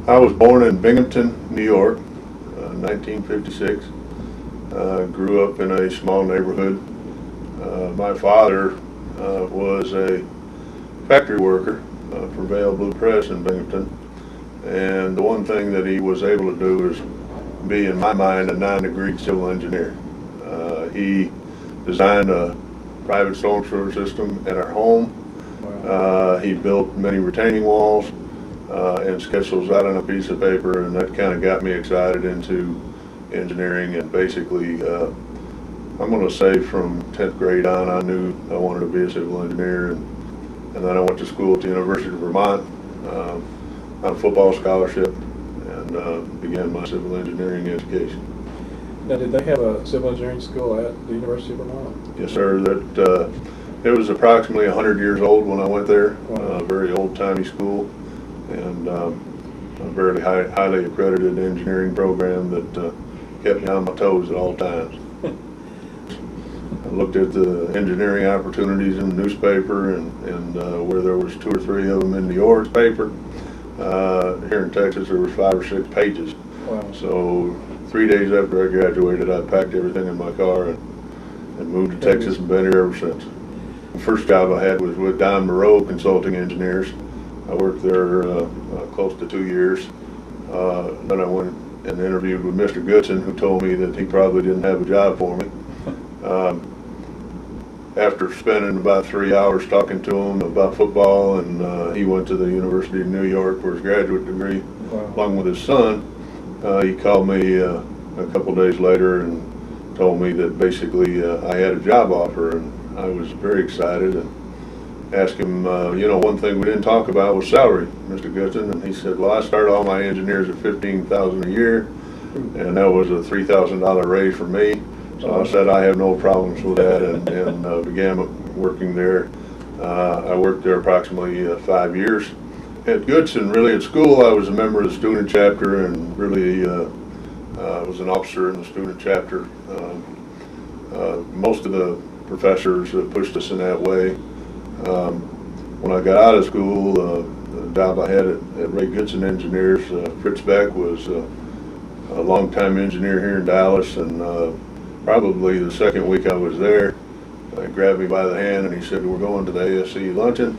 I was born in Binghamton, New York, 1956. Grew up in a small neighborhood. My father was a factory worker for Vail Blue Press in Binghamton, and the one thing that he was able to do is be, in my mind, a non-degreed civil engineer. He designed a private storm sewer system at our home. He built many retaining walls and sketched those out on a piece of paper, and that kind of got me excited into engineering. And basically, I'm going to say from 10th grade on, I knew I wanted to be a civil engineer, and then I went to school at the University of Vermont on a football scholarship, and began my civil engineering education. Now, did they have a civil engineering school at the University of Vermont? Yes, sir. It was approximately 100 years old when I went there. Wow. Very old-timey school, and a very highly accredited engineering program that kept me on my toes at all times. I looked at the engineering opportunities in the newspaper, and where there was 2 or 3 of them in New York's paper. Here in Texas, there was 5 or 6 pages. Wow. So 3 days after I graduated, I packed everything in my car and moved to Texas and been here ever since. The first job I had was with Don Moreau Consulting Engineers. I worked there close to 2 years. Then I went and interviewed with Mr. Goodson, who told me that he probably didn't have a job for me. After spending about 3 hours talking to him about football, and he went to the University of New York for his graduate degree. Wow. Along with his son, he called me a couple days later and told me that basically I had a job offer, and I was very excited and asked him, one thing we didn't talk about was salary, Mr. Goodson, and he said, well, I started all my engineers at $15,000 a year, and that was a $3,000 raise for me. So I said I have no problems with that, and began working there. I worked there approximately 5 years. At Goodson, really at school, I was a member of the student chapter, and really was an officer in the student chapter. Most of the professors pushed us in that way. When I got out of school, the job I had at Ray Goodson Engineers, Fritz Beck was a longtime engineer here in Dallas, and probably the second week I was there, he grabbed me by the hand and he said, we're going to the ASCE luncheon.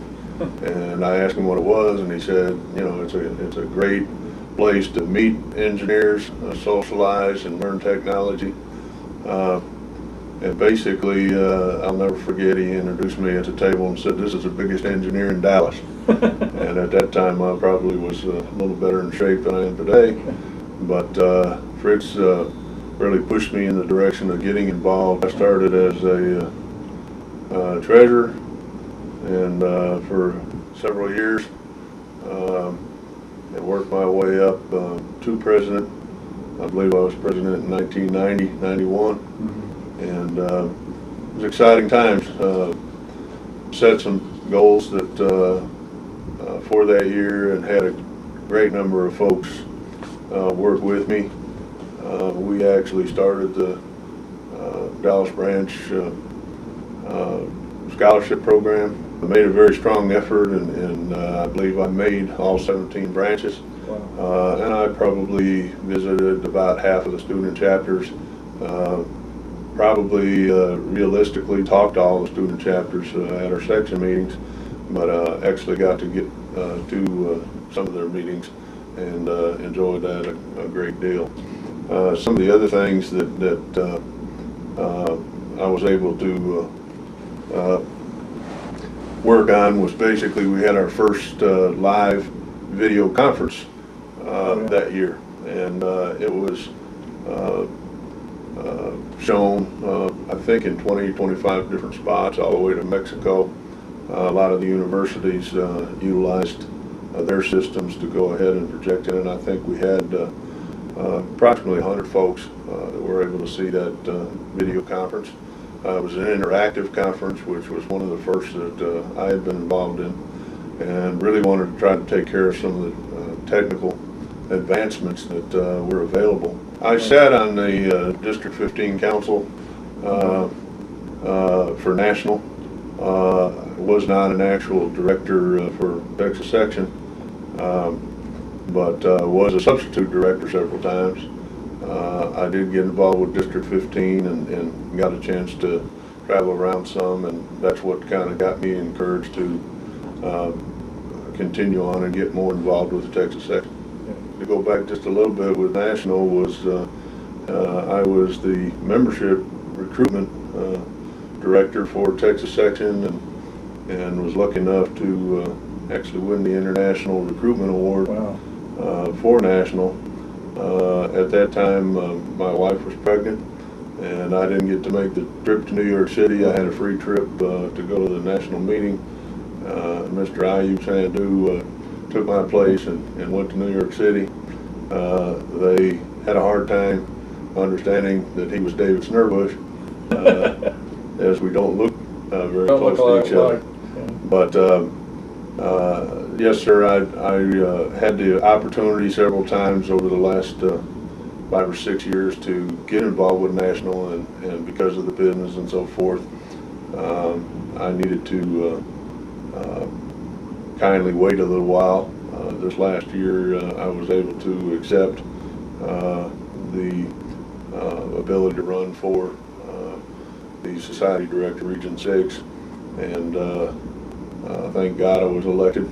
And I asked him what it was, and he said, it's a great place to meet engineers, socialize, and learn technology. And basically, I'll never forget, he introduced me at the table and said, this is the biggest engineer in Dallas. And at that time, I probably was a little better in shape than I am today. But Fritz really pushed me in the direction of getting involved. I started as a treasurer, and for several years, and worked my way up to president. I believe I was president in 1990, 91. Mm-hmm. And it was exciting times. Set some goals that for that year, and had a great number of folks work with me. We actually started the Dallas branch scholarship program. I made a very strong effort, and I believe I made all 17 branches. Wow. And I probably visited about half of the student chapters. Probably realistically talked to all the student chapters at our section meetings, but actually got to get to some of their meetings, and enjoyed that a great deal. Some of the other things that I was able to work on was basically we had our first live video conference that year, and it was shown I think in 20-25 different spots all the way to Mexico. A lot of the universities utilized their systems to go ahead and project it, and I think we had approximately 100 folks that were able to see that video conference. It was an interactive conference, which was one of the first that I had been involved in, and really wanted to try to take care of some of the technical advancements that were available. I sat on the District 15 Council for national. Was not an actual director for Texas section. but was a substitute director several times. I did get involved with District 15 and got a chance to travel around some, and that's what kind of got me encouraged to continue on and get more involved with the Texas section. To go back just a little bit with National was I was the membership recruitment director for Texas section, and was lucky enough to actually win the International Recruitment Award. Wow. For National. At that time, my wife was pregnant, and I didn't get to make the trip to New York City. I had a free trip to go to the national meeting. Mr. Ayub Sandu took my place and went to New York City. They had a hard time understanding that he was David Schnurbusch, as we don't look very close to each other. But yes, sir, I had the opportunity several times over the last 5 or 6 years to get involved with National, and because of the business and so forth, I needed to kindly wait a little while. This last year, I was able to accept the ability to run for the Society Director, Region 6, and thank God I was elected.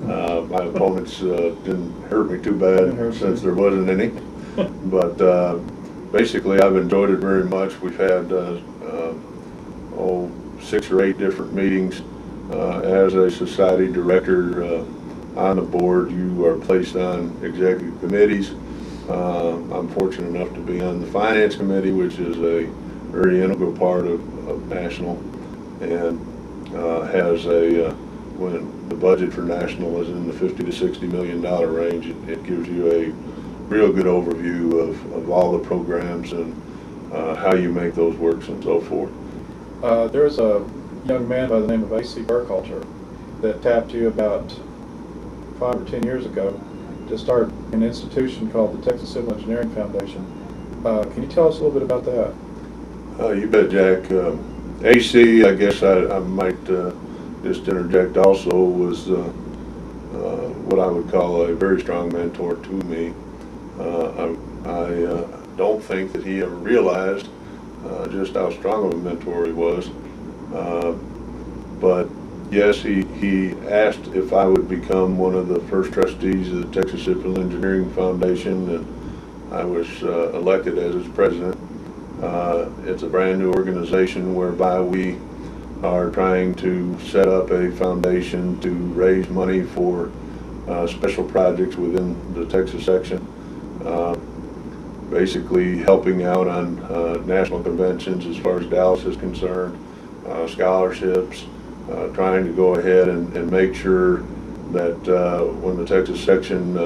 My opponents didn't hurt me too bad since there wasn't any, but basically I've enjoyed it very much. We've had 6 or 8 different meetings. As a society director on the board, you are placed on executive committees. I'm fortunate enough to be on the finance committee, which is a very integral part of National, and has when the budget for National is in the $50 to $60 million range, it gives you a real good overview of all the programs and how you make those works and so forth. There's a young man by the name of A.C. Burkhalter that tapped you about 5 or 10 years ago to start an institution called the Texas Civil Engineering Foundation. Can you tell us a little bit about that? You bet, Jack. AC, I guess I might just interject also, was what I would call a very strong mentor to me. I don't think that he ever realized just how strong of a mentor he was. But yes, he asked if I would become one of the first trustees of the Texas Civil Engineering Foundation, and I was elected as its president. It's a brand new organization whereby we are trying to set up a foundation to raise money for special projects within the Texas section. Basically helping out on national conventions as far as Dallas is concerned, scholarships, trying to go ahead and make sure that when the Texas section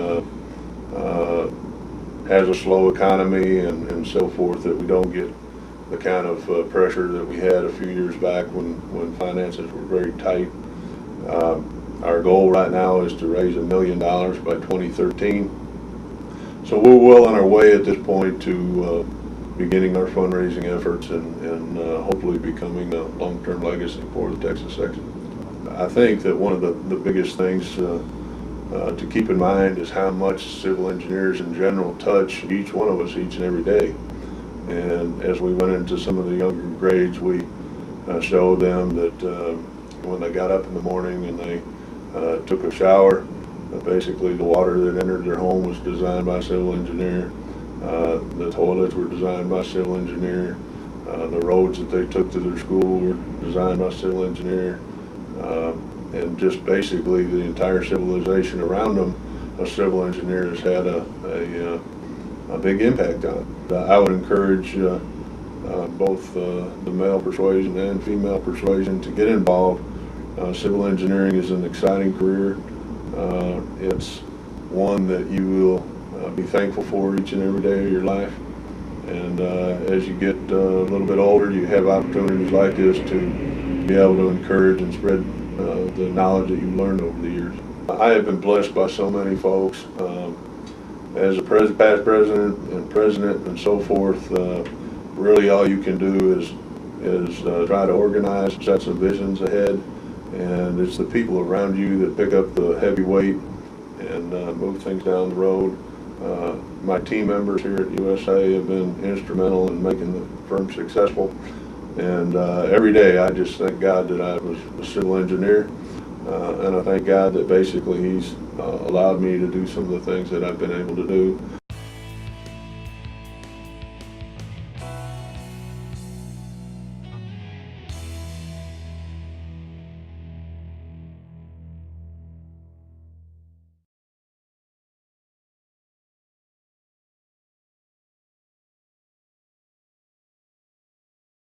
has a slow economy and so forth, that we don't get the kind of pressure that we had a few years back when finances were very tight. Our goal right now is to raise $1 million by 2013. So we're well on our way at this point to beginning our fundraising efforts and hopefully becoming a long-term legacy for the Texas section. I think that one of the biggest things to keep in mind is how much civil engineers in general touch each one of us each and every day. And as we went into some of the younger grades, we showed them that when they got up in the morning and they took a shower, basically the water that entered their home was designed by a civil engineer. The toilets were designed by a civil engineer. The roads that they took to their school were designed by a civil engineer. And just basically the entire civilization around them, a civil engineer has had a big impact on it. I would encourage both the male persuasion and female persuasion to get involved. Civil engineering is an exciting career. It's one that you will be thankful for each and every day of your life. And as you get a little bit older, you have opportunities like this to be able to encourage and spread the knowledge that you've learned over the years. I have been blessed by so many folks. As a past president and so forth, really all you can do is try to organize, set some visions ahead, and it's the people around you that pick up the heavy weight and move things down the road. My team members here at USA have been instrumental in making the firm successful. And every day I just thank God that I was a civil engineer. And I thank God that basically He's allowed me to do some of the things that I've been able to do.